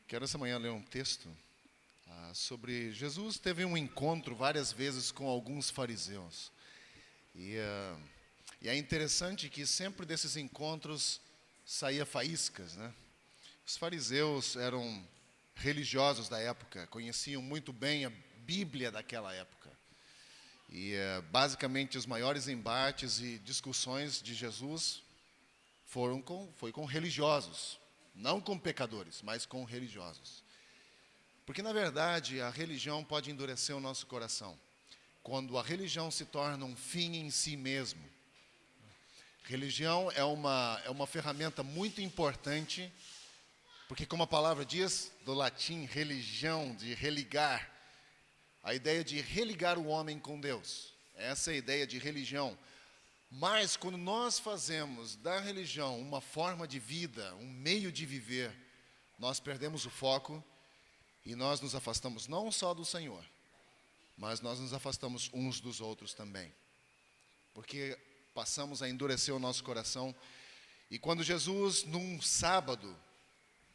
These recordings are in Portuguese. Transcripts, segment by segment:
Quero essa manhã ler um texto sobre Jesus teve um encontro várias vezes com alguns fariseus. E é interessante que sempre desses encontros saía faíscas, né? Os fariseus eram religiosos da época, conheciam muito bem a Bíblia daquela época. E basicamente os maiores embates e discussões de Jesus foi com religiosos, não com pecadores, mas com religiosos. Porque, na verdade, a religião pode endurecer o nosso coração. Quando a religião se torna um fim em si mesmo. Religião é uma ferramenta muito importante, porque, como a palavra diz, do latim, religião, de religar, a ideia de religar o homem com Deus. Essa é a ideia de religião. Mas, quando nós fazemos da religião uma forma de vida, um meio de viver, nós perdemos o foco e nós nos afastamos não só do Senhor, mas nós nos afastamos uns dos outros também. Porque passamos a endurecer o nosso coração. E quando Jesus, num sábado,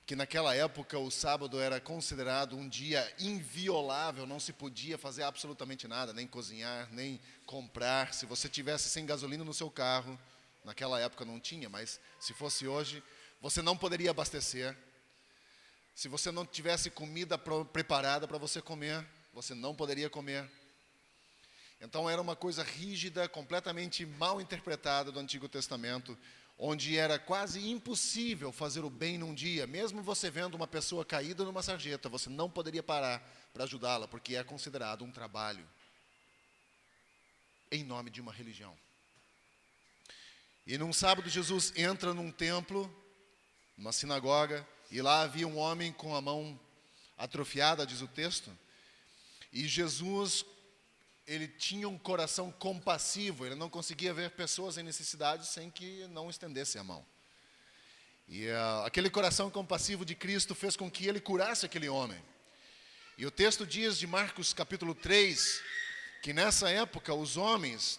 que naquela época o sábado era considerado um dia inviolável, não se podia fazer absolutamente nada, nem cozinhar, nem comprar. Se você tivesse sem gasolina no seu carro, naquela época não tinha, mas se fosse hoje, você não poderia abastecer. Se você não tivesse comida preparada para você comer, você não poderia comer. Então era uma coisa rígida, completamente mal interpretada do Antigo Testamento, onde era quase impossível fazer o bem num dia. Mesmo você vendo uma pessoa caída numa sarjeta, você não poderia parar para ajudá-la, porque é considerado um trabalho em nome de uma religião. E num sábado Jesus entra num templo, numa sinagoga, e lá havia um homem com a mão atrofiada, diz o texto. E Jesus, ele tinha um coração compassivo, ele não conseguia ver pessoas em necessidade sem que não estendesse a mão. E aquele coração compassivo de Cristo fez com que ele curasse aquele homem. E o texto diz de Marcos capítulo 3, que nessa época os homens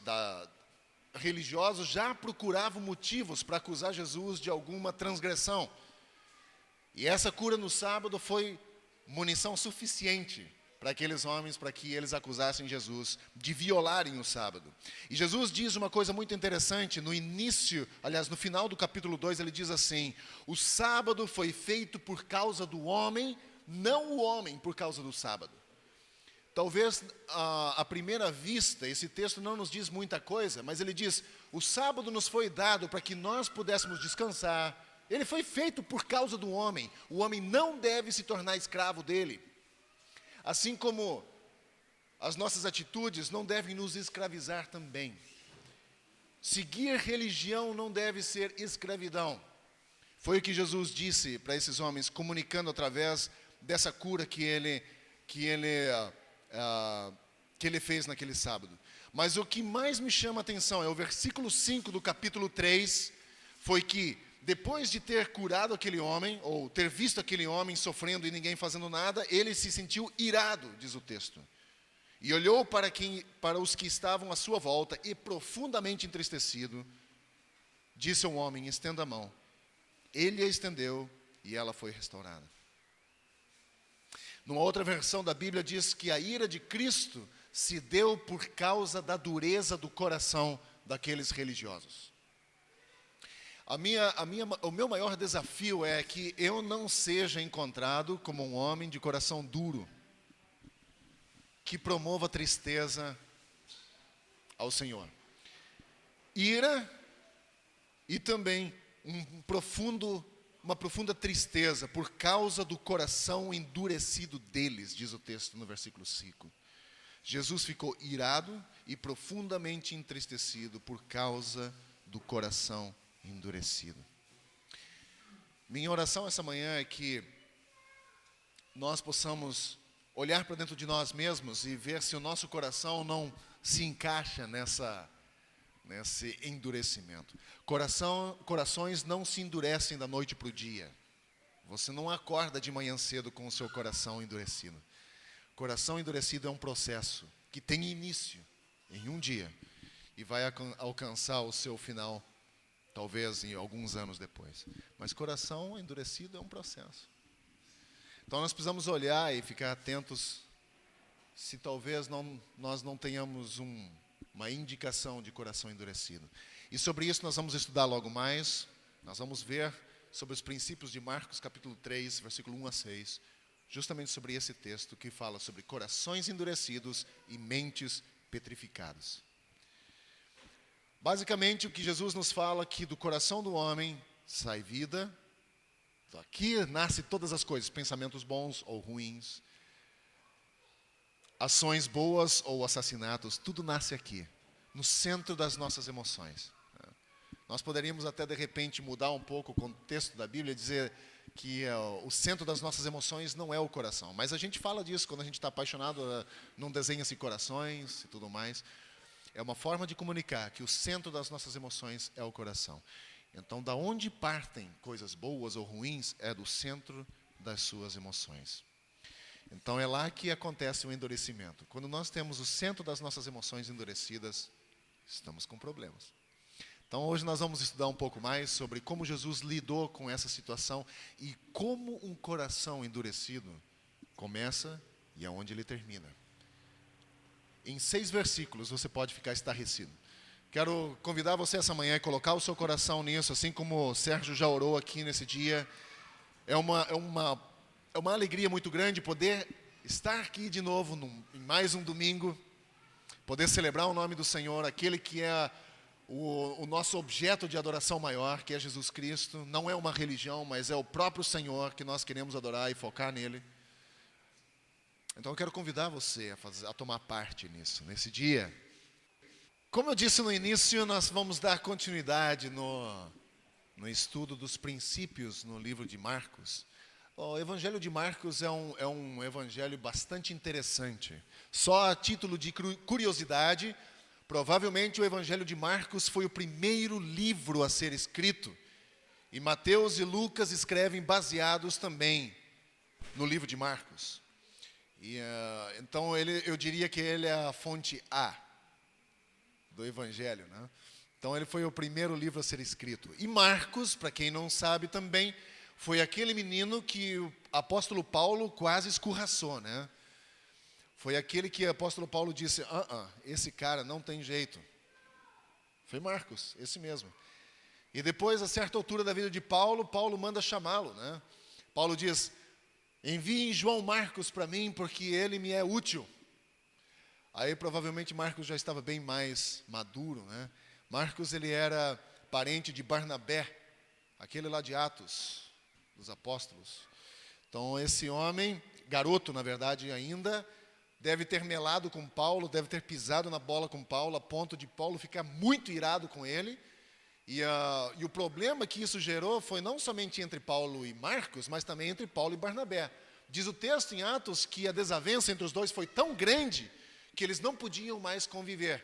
religiosos já procuravam motivos para acusar Jesus de alguma transgressão. E essa cura no sábado foi munição suficiente para aqueles homens, para que eles acusassem Jesus de violarem o sábado. E Jesus diz uma coisa muito interessante, no início, aliás, no final do capítulo 2, ele diz assim: o sábado foi feito por causa do homem, não o homem por causa do sábado. Talvez, à primeira vista, esse texto não nos diz muita coisa, mas ele diz, o sábado nos foi dado para que nós pudéssemos descansar. Ele foi feito por causa do homem. O homem não deve se tornar escravo dele. Assim como as nossas atitudes não devem nos escravizar também. Seguir religião não deve ser escravidão. Foi o que Jesus disse para esses homens, comunicando através dessa cura que ele fez naquele sábado. Mas o que mais me chama a atenção é o versículo 5 do capítulo 3, foi que depois de ter curado aquele homem, ou ter visto aquele homem sofrendo e ninguém fazendo nada, ele se sentiu irado, diz o texto. E olhou para os que estavam à sua volta e profundamente entristecido, disse ao homem, estenda a mão. Ele a estendeu e ela foi restaurada. Numa outra versão da Bíblia diz que a ira de Cristo se deu por causa da dureza do coração daqueles religiosos. O meu maior desafio é que eu não seja encontrado como um homem de coração duro, que promova tristeza ao Senhor. Ira e também uma profunda tristeza por causa do coração endurecido deles, diz o texto no versículo 5. Jesus ficou irado e profundamente entristecido por causa do coração endurecido. Minha oração essa manhã é que nós possamos olhar para dentro de nós mesmos e ver se o nosso coração não se encaixa nesse endurecimento. Corações não se endurecem da noite para o dia. Você não acorda de manhã cedo com o seu coração endurecido. Coração endurecido é um processo que tem início em um dia e vai alcançar o seu final talvez em alguns anos depois. Mas coração endurecido é um processo. Então nós precisamos olhar e ficar atentos se talvez nós não tenhamos uma indicação de coração endurecido. E sobre isso nós vamos estudar logo mais. Nós vamos ver sobre os princípios de Marcos capítulo 3, versículo 1 a 6, justamente sobre esse texto que fala sobre corações endurecidos e mentes petrificadas. Basicamente, o que Jesus nos fala aqui, do coração do homem sai vida. Aqui nasce todas as coisas, pensamentos bons ou ruins, ações boas ou assassinatos, tudo nasce aqui, no centro das nossas emoções. Nós poderíamos até, de repente, mudar um pouco o contexto da Bíblia e dizer que o centro das nossas emoções não é o coração. Mas a gente fala disso quando a gente está apaixonado, não desenha-se corações e tudo mais. É uma forma de comunicar que o centro das nossas emoções é o coração. Então, da onde partem coisas boas ou ruins é do centro das suas emoções. Então, é lá que acontece o endurecimento. Quando nós temos o centro das nossas emoções endurecidas, estamos com problemas. Então, hoje nós vamos estudar um pouco mais sobre como Jesus lidou com essa situação e como um coração endurecido começa e aonde ele termina. Em 6 versículos você pode ficar estarrecido. Quero convidar você essa manhã a colocar o seu coração nisso, assim como o Sérgio já orou aqui nesse dia. É uma alegria muito grande poder estar aqui de novo em mais um domingo, poder celebrar o nome do Senhor, aquele que é o nosso objeto de adoração maior, que é Jesus Cristo. Não é uma religião, mas é o próprio Senhor que nós queremos adorar e focar nele. Então eu quero convidar você a tomar parte nisso, nesse dia. Como eu disse no início, nós vamos dar continuidade no estudo dos princípios no livro de Marcos. O Evangelho de Marcos é um evangelho bastante interessante. Só a título de curiosidade, provavelmente o Evangelho de Marcos foi o primeiro livro a ser escrito. E Mateus e Lucas escrevem baseados também no livro de Marcos. Então eu diria que ele é a fonte A do Evangelho, né? Então ele foi o primeiro livro a ser escrito. E Marcos, para quem não sabe também, foi aquele menino que o apóstolo Paulo quase escorraçou, né? Foi aquele que o apóstolo Paulo disse, esse cara não tem jeito. Foi Marcos, esse mesmo. E depois, a certa altura da vida de Paulo, Paulo manda chamá-lo, né? Paulo diz, enviem João Marcos para mim, porque ele me é útil. Aí provavelmente Marcos já estava bem mais maduro, né? Marcos, ele era parente de Barnabé, aquele lá de Atos, dos apóstolos. Então esse homem, garoto na verdade ainda, deve ter melado com Paulo, deve ter pisado na bola com Paulo, a ponto de Paulo ficar muito irado com ele. E o problema que isso gerou foi não somente entre Paulo e Marcos, mas também entre Paulo e Barnabé. Diz o texto em Atos que a desavença entre os dois foi tão grande que eles não podiam mais conviver.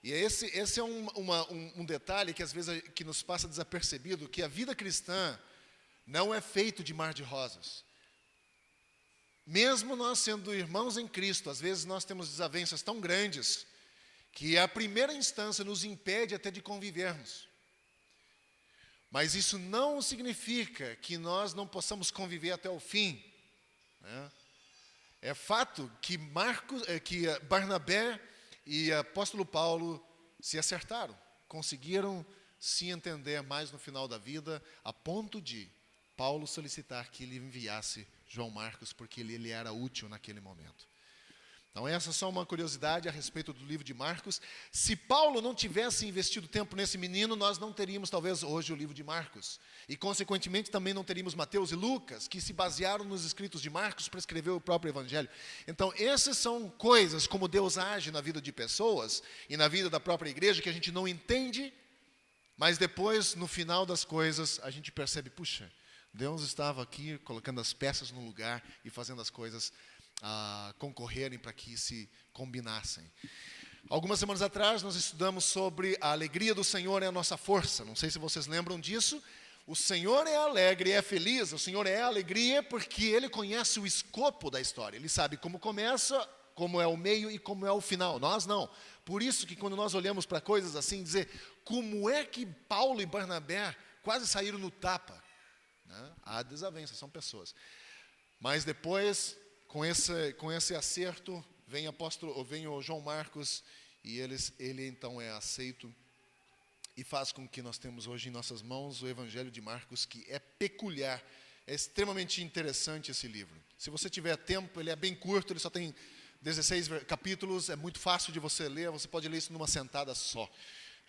E esse é um detalhe que às vezes que nos passa desapercebido, que a vida cristã não é feito de mar de rosas. Mesmo nós sendo irmãos em Cristo, às vezes nós temos desavenças tão grandes que a primeira instância nos impede até de convivermos. Mas isso não significa que nós não possamos conviver até o fim, né? É fato que Barnabé e apóstolo Paulo se acertaram, conseguiram se entender mais no final da vida, a ponto de Paulo solicitar que ele enviasse João Marcos, porque ele era útil naquele momento. Então essa é só uma curiosidade a respeito do livro de Marcos. Se Paulo não tivesse investido tempo nesse menino, nós não teríamos talvez hoje o livro de Marcos. E consequentemente também não teríamos Mateus e Lucas, que se basearam nos escritos de Marcos para escrever o próprio Evangelho. Então essas são coisas como Deus age na vida de pessoas e na vida da própria igreja que a gente não entende, mas depois no final das coisas a gente percebe, puxa, Deus estava aqui colocando as peças no lugar e fazendo as coisas concorrerem para que se combinassem. Algumas semanas atrás nós estudamos sobre a alegria do Senhor é a nossa força. Não sei se vocês lembram disso. O Senhor é alegre, é feliz, o Senhor é alegria porque Ele conhece o escopo da história. Ele sabe como começa, como é o meio e como é o final. Nós não. Por isso que quando nós olhamos para coisas assim, dizer, como é que Paulo e Barnabé quase saíram no tapa? Né? Há desavença, são pessoas. Mas depois, com esse acerto, vem o João Marcos e ele então é aceito e faz com que nós temos hoje em nossas mãos o Evangelho de Marcos, que é peculiar, é extremamente interessante esse livro. Se você tiver tempo, ele é bem curto, ele só tem 16 capítulos, é muito fácil de você ler, você pode ler isso numa sentada só.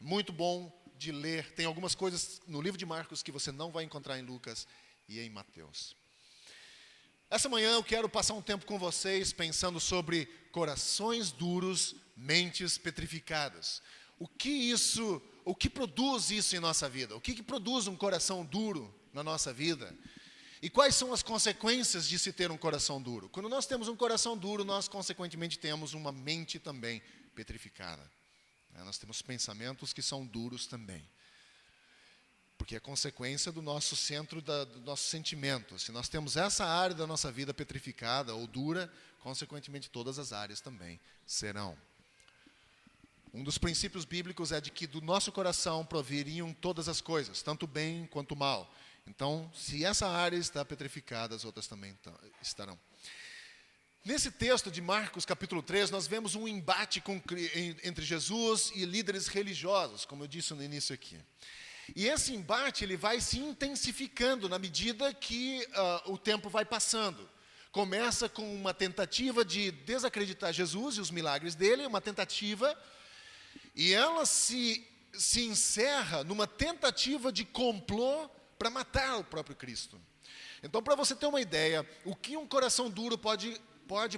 Muito bom de ler, tem algumas coisas no livro de Marcos que você não vai encontrar em Lucas e em Mateus. Essa manhã eu quero passar um tempo com vocês pensando sobre corações duros, mentes petrificadas. O que produz isso em nossa vida? O que produz um coração duro na nossa vida? E quais são as consequências de se ter um coração duro? Quando nós temos um coração duro, nós consequentemente temos uma mente também petrificada. Nós temos pensamentos que são duros também. Porque é consequência do nosso centro, do nosso sentimento. Se nós temos essa área da nossa vida petrificada ou dura, consequentemente todas as áreas também serão. Um dos princípios bíblicos é de que do nosso coração proviriam todas as coisas, tanto bem quanto mal. Então, se essa área está petrificada, as outras também estarão. Nesse texto de Marcos, capítulo 3, nós vemos um embate entre Jesus e líderes religiosos, como eu disse no início aqui. E esse embate ele vai se intensificando na medida que o tempo vai passando. Começa com uma tentativa de desacreditar Jesus e os milagres dele, uma tentativa, e ela se encerra numa tentativa de complô para matar o próprio Cristo. Então, para você ter uma ideia, o que um coração duro pode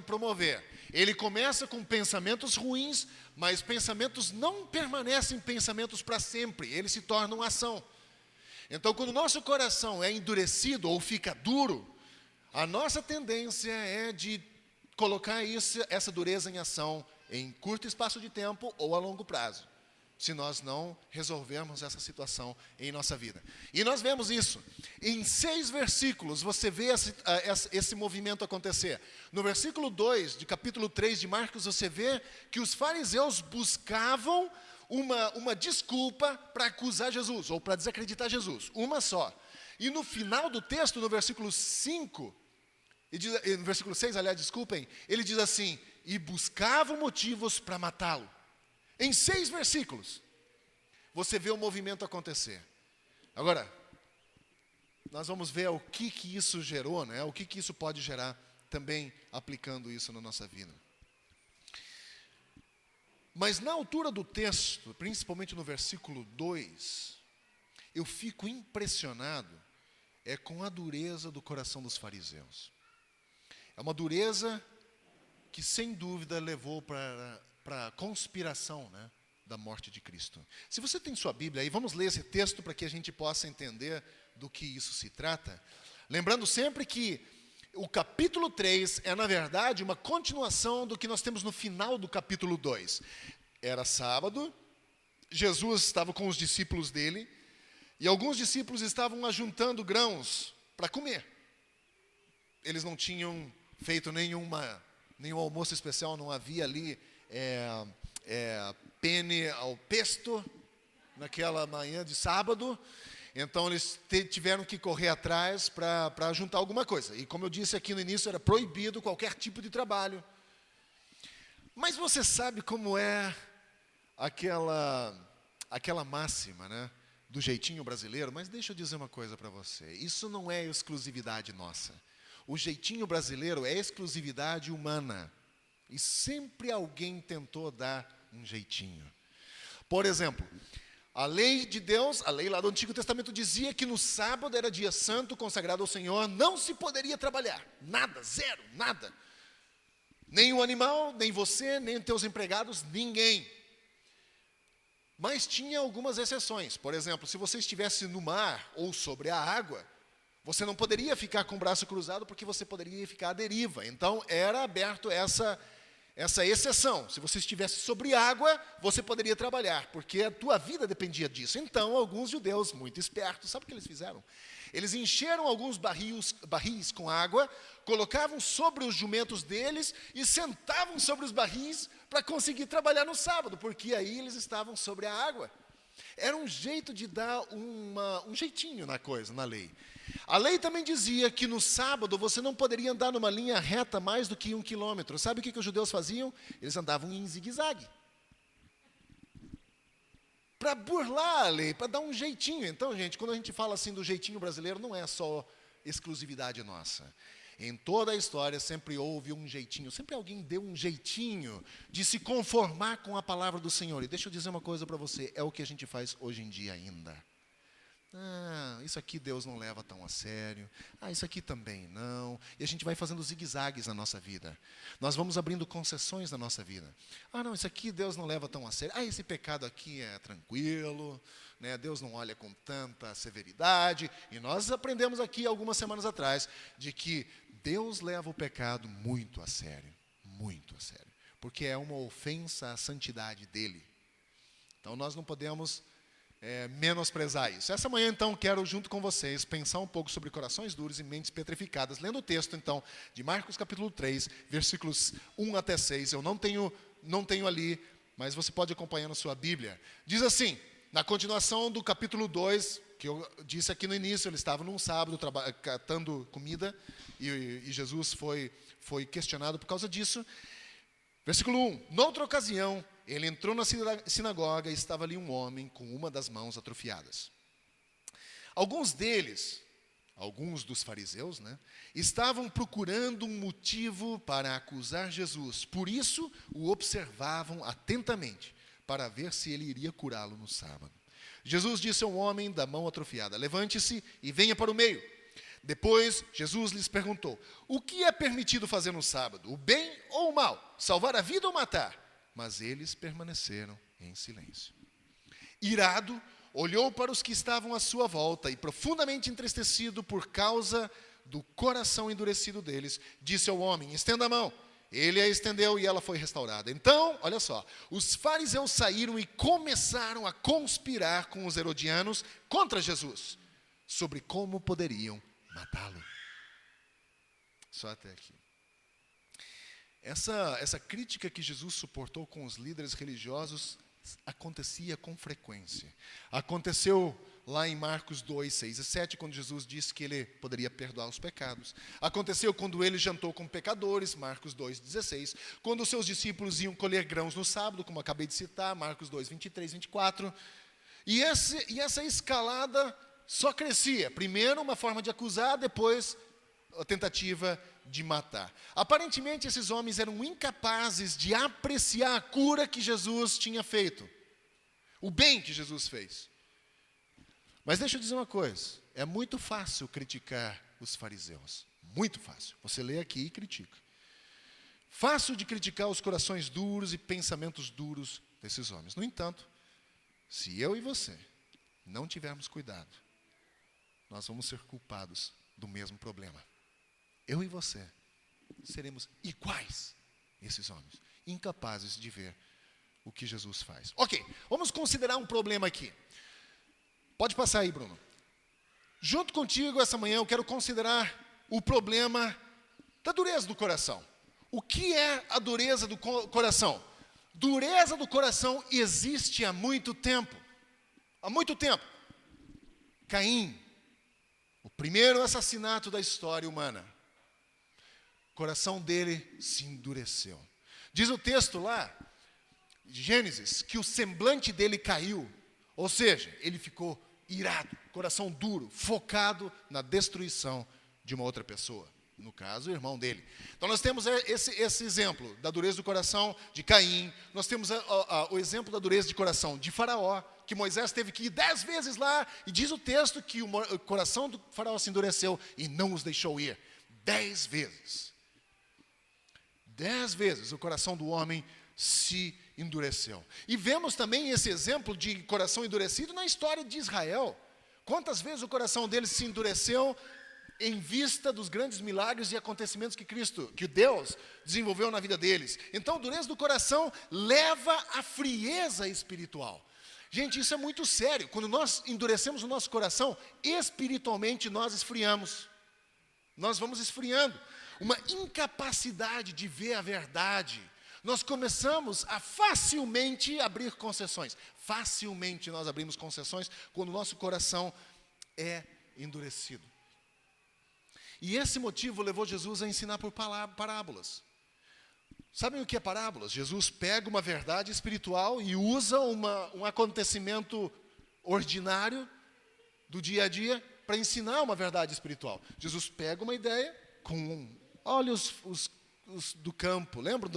promover? Ele começa com pensamentos ruins, mas pensamentos não permanecem pensamentos para sempre, eles se tornam ação. Então, quando o nosso coração é endurecido ou fica duro, a nossa tendência é de colocar essa dureza em ação em curto espaço de tempo ou a longo prazo, se nós não resolvermos essa situação em nossa vida. E nós vemos isso. Em 6 versículos, você vê esse movimento acontecer. No versículo 2, de capítulo 3 de Marcos, você vê que os fariseus buscavam uma desculpa para acusar Jesus, ou para desacreditar Jesus, uma só. E no final do texto, no versículo 5, no versículo 6, aliás, desculpem, ele diz assim, e buscavam motivos para matá-lo. Em 6 versículos, você vê o movimento acontecer. Agora, nós vamos ver o que isso gerou, né? O que isso pode gerar também aplicando isso na nossa vida. Mas na altura do texto, principalmente no versículo 2, eu fico impressionado com a dureza do coração dos fariseus. É uma dureza que, sem dúvida, levou para a conspiração, né, da morte de Cristo. Se você tem sua Bíblia aí, vamos ler esse texto para que a gente possa entender do que isso se trata. Lembrando sempre que o capítulo 3 é, na verdade, uma continuação do que nós temos no final do capítulo 2. Era sábado, Jesus estava com os discípulos dele, e alguns discípulos estavam ajuntando grãos para comer. Eles não tinham feito nenhum almoço especial, não havia ali penne ao pesto naquela manhã de sábado. Então eles tiveram que correr atrás para juntar alguma coisa. E como eu disse aqui no início, era proibido qualquer tipo de trabalho. Mas você sabe como é aquela máxima, né, do jeitinho brasileiro? Mas deixa eu dizer uma coisa para você. Isso não é exclusividade nossa. O jeitinho brasileiro é exclusividade humana. E sempre alguém tentou dar um jeitinho. Por exemplo, a lei de Deus, a lei lá do Antigo Testamento dizia que no sábado era dia santo, consagrado ao Senhor, não se poderia trabalhar. Nada, zero, nada. Nem o animal, nem você, nem teus empregados, ninguém. Mas tinha algumas exceções. Por exemplo, se você estivesse no mar ou sobre a água, você não poderia ficar com o braço cruzado porque você poderia ficar à deriva. Então, era aberto essa exceção. Se você estivesse sobre água, você poderia trabalhar, porque a tua vida dependia disso. Então, alguns judeus muito espertos, sabe o que eles fizeram? Eles encheram alguns barris com água, colocavam sobre os jumentos deles e sentavam sobre os barris para conseguir trabalhar no sábado, porque aí eles estavam sobre a água. Era um jeito de dar um jeitinho na coisa, na lei. A lei também dizia que no sábado você não poderia andar numa linha reta mais do que 1 quilômetro. Sabe o que os judeus faziam? Eles andavam em zigue-zague. Para burlar a lei, para dar um jeitinho. Então, gente, quando a gente fala assim do jeitinho brasileiro, não é só exclusividade nossa. Em toda a história sempre houve um jeitinho, sempre alguém deu um jeitinho de se conformar com a palavra do Senhor. E deixa eu dizer uma coisa para você, é o que a gente faz hoje em dia ainda. Isso aqui Deus não leva tão a sério. Isso aqui também não. E a gente vai fazendo zigue-zagues na nossa vida. Nós vamos abrindo concessões na nossa vida. Não, isso aqui Deus não leva tão a sério. Esse pecado aqui é tranquilo, né? Deus não olha com tanta severidade. E nós aprendemos aqui algumas semanas atrás de que Deus leva o pecado muito a sério. Muito a sério. Porque é uma ofensa à santidade dele. Então nós não podemos menosprezar isso. Essa manhã, então, quero, junto com vocês, pensar um pouco sobre corações duros e mentes petrificadas, lendo o texto, então, de Marcos capítulo 3, versículos 1 até 6. Eu não tenho ali, mas você pode acompanhar na sua Bíblia. Diz assim, na continuação do capítulo 2, que eu disse aqui no início, ele estava num sábado catando comida, e Jesus foi questionado por causa disso. Versículo 1, noutra ocasião, ele entrou na sinagoga e estava ali um homem com uma das mãos atrofiadas. Alguns dos fariseus, estavam procurando um motivo para acusar Jesus. Por isso, o observavam atentamente, para ver se ele iria curá-lo no sábado. Jesus disse ao homem da mão atrofiada, levante-se e venha para o meio. Depois, Jesus lhes perguntou, o que é permitido fazer no sábado, o bem ou o mal, salvar a vida ou matar? Mas eles permaneceram em silêncio. Irado, olhou para os que estavam à sua volta e, profundamente entristecido por causa do coração endurecido deles, disse ao homem, estenda a mão. Ele a estendeu e ela foi restaurada. Então, olha só, os fariseus saíram e começaram a conspirar com os herodianos contra Jesus, sobre como poderiam matá-lo. Só até aqui. Essa crítica que Jesus suportou com os líderes religiosos acontecia com frequência. Aconteceu lá em Marcos 2, 6 e 7, quando Jesus disse que ele poderia perdoar os pecados. Aconteceu quando ele jantou com pecadores, Marcos 2, 16. Quando os seus discípulos iam colher grãos no sábado, como acabei de citar, Marcos 2, 23, 24. E essa escalada só crescia. Primeiro uma forma de acusar, depois a tentativa de matar. Aparentemente, esses homens eram incapazes de apreciar a cura que Jesus tinha feito. O bem que Jesus fez. Mas deixa eu dizer uma coisa. É muito fácil criticar os fariseus. Muito fácil. Você lê aqui e critica. Fácil de criticar os corações duros e pensamentos duros desses homens. No entanto, se eu e você não tivermos cuidado, nós vamos ser culpados do mesmo problema. Eu e você seremos iguais a esses homens, incapazes de ver o que Jesus faz. Ok, vamos considerar um problema aqui. Pode passar aí, Bruno. Junto contigo, essa manhã, eu quero considerar o problema da dureza do coração. O que é a dureza do coração? Dureza do coração existe há muito tempo. Há muito tempo. Caim, o primeiro assassinato da história humana. O coração dele se endureceu. Diz o texto lá, de Gênesis, que o semblante dele caiu. Ou seja, ele ficou irado, coração duro, focado na destruição de uma outra pessoa. No caso, o irmão dele. Então nós temos esse exemplo da dureza do coração de Caim. Nós temos o exemplo da dureza de coração de Faraó, que Moisés teve que ir 10 vezes lá. E diz o texto que o coração do Faraó se endureceu e não os deixou ir. 10 vezes. 10 vezes o coração do homem se endureceu. E vemos também esse exemplo de coração endurecido na história de Israel. Quantas vezes o coração deles se endureceu em vista dos grandes milagres e acontecimentos que Deus desenvolveu na vida deles. Então, a dureza do coração leva à frieza espiritual. Gente, isso é muito sério. Quando nós endurecemos o nosso coração, espiritualmente nós esfriamos. Nós vamos esfriando. Uma incapacidade de ver a verdade. Nós começamos a facilmente abrir concessões. Facilmente nós abrimos concessões quando o nosso coração é endurecido. E esse motivo levou Jesus a ensinar por parábolas. Sabem o que é parábolas? Jesus pega uma verdade espiritual e usa um acontecimento ordinário do dia a dia para ensinar uma verdade espiritual. Jesus pega uma ideia com olhos do campo, lembram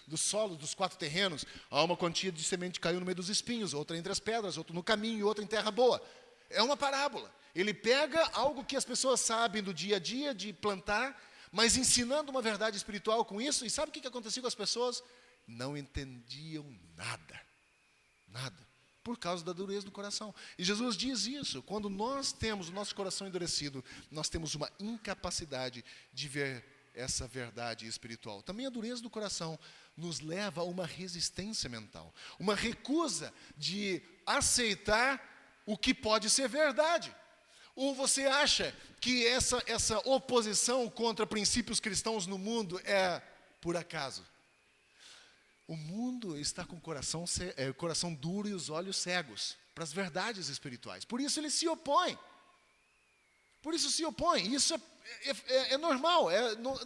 do solo, dos 4 terrenos? Há uma quantia de semente que caiu no meio dos espinhos, outra entre as pedras, outra no caminho e outra em terra boa. É uma parábola. Ele pega algo que as pessoas sabem do dia a dia de plantar, mas ensinando uma verdade espiritual com isso. E sabe o que acontecia com as pessoas? Não entendiam nada. Nada. Por causa da dureza do coração. E Jesus diz isso. Quando nós temos o nosso coração endurecido, nós temos uma incapacidade de ver essa verdade espiritual. Também a dureza do coração nos leva a uma resistência mental. Uma recusa de aceitar o que pode ser verdade. Ou você acha que essa oposição contra princípios cristãos no mundo é por acaso? O mundo está com o coração duro e os olhos cegos para as verdades espirituais. Por isso ele se opõe. Por isso se opõe. Isso é normal.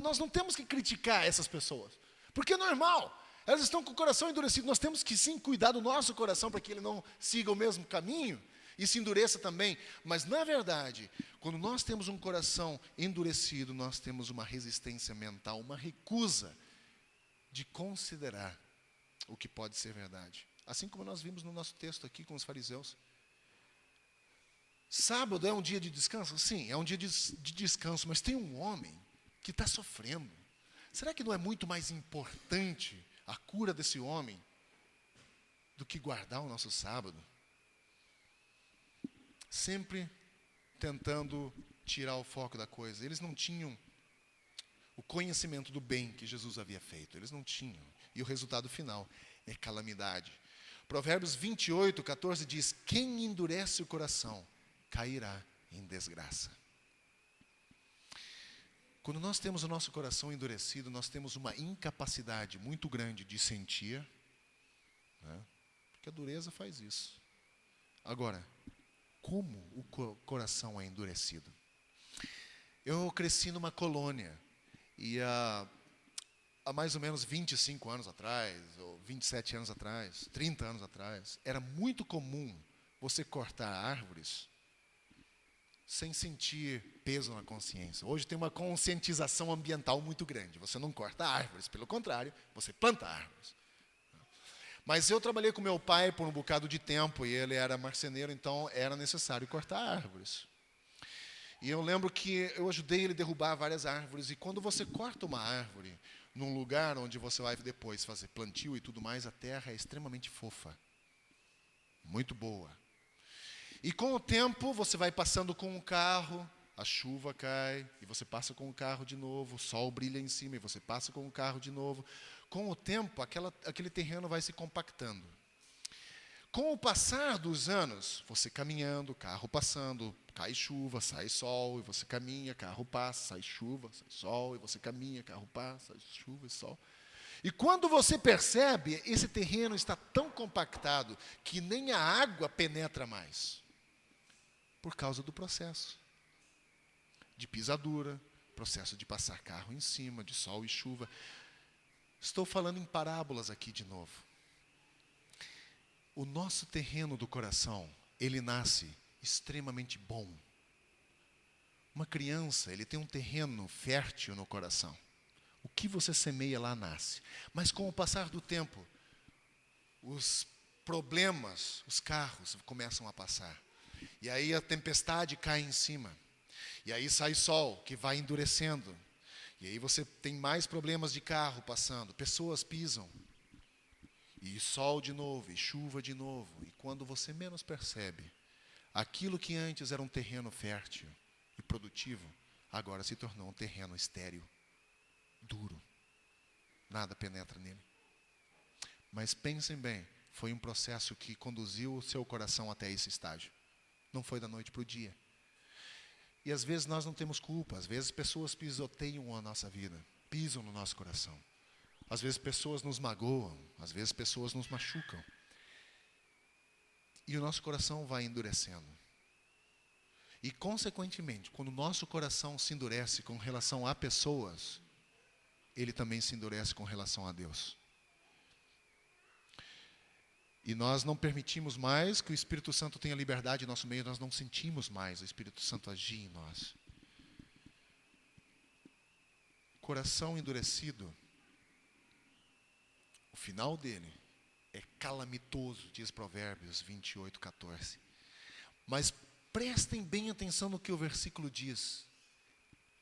Nós não temos que criticar essas pessoas. Porque é normal. Elas estão com o coração endurecido. Nós temos que sim cuidar do nosso coração para que ele não siga o mesmo caminho e se endureça também. Mas, na verdade, quando nós temos um coração endurecido, nós temos uma resistência mental, uma recusa de considerar o que pode ser verdade. Assim como nós vimos no nosso texto aqui com os fariseus. Sábado é um dia de descanso? Sim, é um dia de descanso, mas tem um homem que está sofrendo. Será que não é muito mais importante a cura desse homem do que guardar o nosso sábado? Sempre tentando tirar o foco da coisa. Eles não tinham o conhecimento do bem que Jesus havia feito. Eles não tinham. E o resultado final é calamidade. Provérbios 28, 14 diz: quem endurece o coração cairá em desgraça. Quando nós temos o nosso coração endurecido, nós temos uma incapacidade muito grande de sentir, né? Porque a dureza faz isso. Agora, como o coração é endurecido? Eu cresci numa colônia e há mais ou menos 25 anos atrás, ou 27 anos atrás, 30 anos atrás, era muito comum você cortar árvores sem sentir peso na consciência. Hoje tem uma conscientização ambiental muito grande. Você não corta árvores, pelo contrário, você planta árvores. Mas eu trabalhei com meu pai por um bocado de tempo, e ele era marceneiro, então era necessário cortar árvores. E eu lembro que eu ajudei ele a derrubar várias árvores, e quando você corta uma árvore num lugar onde você vai depois fazer plantio e tudo mais, a terra é extremamente fofa, muito boa. E com o tempo, você vai passando com o carro, a chuva cai, e você passa com o carro de novo, o sol brilha em cima, e você passa com o carro de novo. Com o tempo, aquele terreno vai se compactando. Com o passar dos anos, você caminhando, carro passando, cai chuva, sai sol, e você caminha, carro passa, sai chuva, sai sol, e você caminha, carro passa, sai chuva e sol. E quando você percebe, esse terreno está tão compactado que nem a água penetra mais. Por causa do processo de pisadura, processo de passar carro em cima, de sol e chuva. Estou falando em parábolas aqui de novo. O nosso terreno do coração, ele nasce extremamente bom. Uma criança, ele tem um terreno fértil no coração. O que você semeia lá nasce. Mas com o passar do tempo, os problemas, os carros começam a passar. E aí a tempestade cai em cima. E aí sai sol, que vai endurecendo. E aí você tem mais problemas de carro passando. Pessoas pisam. E sol de novo, e chuva de novo. E quando você menos percebe, aquilo que antes era um terreno fértil e produtivo, agora se tornou um terreno estéril, duro. Nada penetra nele. Mas pensem bem, foi um processo que conduziu o seu coração até esse estágio. Não foi da noite para o dia. E às vezes nós não temos culpa. Às vezes pessoas pisoteiam a nossa vida, pisam no nosso coração. Às vezes pessoas nos magoam, às vezes pessoas nos machucam. E o nosso coração vai endurecendo. E, consequentemente, quando o nosso coração se endurece com relação a pessoas, ele também se endurece com relação a Deus. E nós não permitimos mais que o Espírito Santo tenha liberdade em nosso meio, nós não sentimos mais o Espírito Santo agir em nós. Coração endurecido, o final dele é calamitoso, diz Provérbios 28:14. Mas prestem bem atenção no que o versículo diz.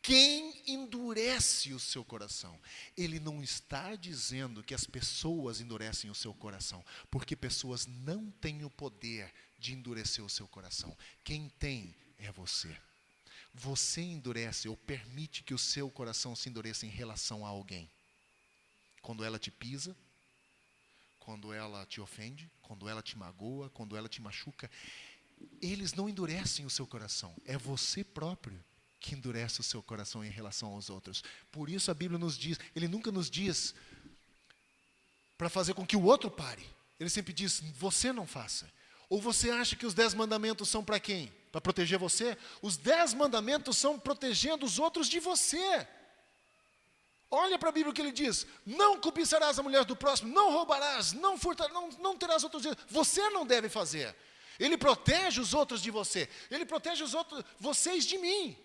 Quem endurece o seu coração? Ele não está dizendo que as pessoas endurecem o seu coração, porque pessoas não têm o poder de endurecer o seu coração. Quem tem é você. Você endurece ou permite que o seu coração se endureça em relação a alguém. Quando ela te pisa, quando ela te ofende, quando ela te magoa, quando ela te machuca, eles não endurecem o seu coração. É você próprio que endurece o seu coração em relação aos outros. Por isso a Bíblia nos diz, ele nunca nos diz para fazer com que o outro pare. Ele sempre diz, você não faça. Ou você acha que os 10 mandamentos são para quem? Para proteger você? Os 10 mandamentos são protegendo os outros de você. Olha para a Bíblia o que ele diz. Não cobiçarás a mulher do próximo, não roubarás, não furtarás, não terás outros direitos. Você não deve fazer. Ele protege os outros de você. Ele protege os outros, vocês de mim.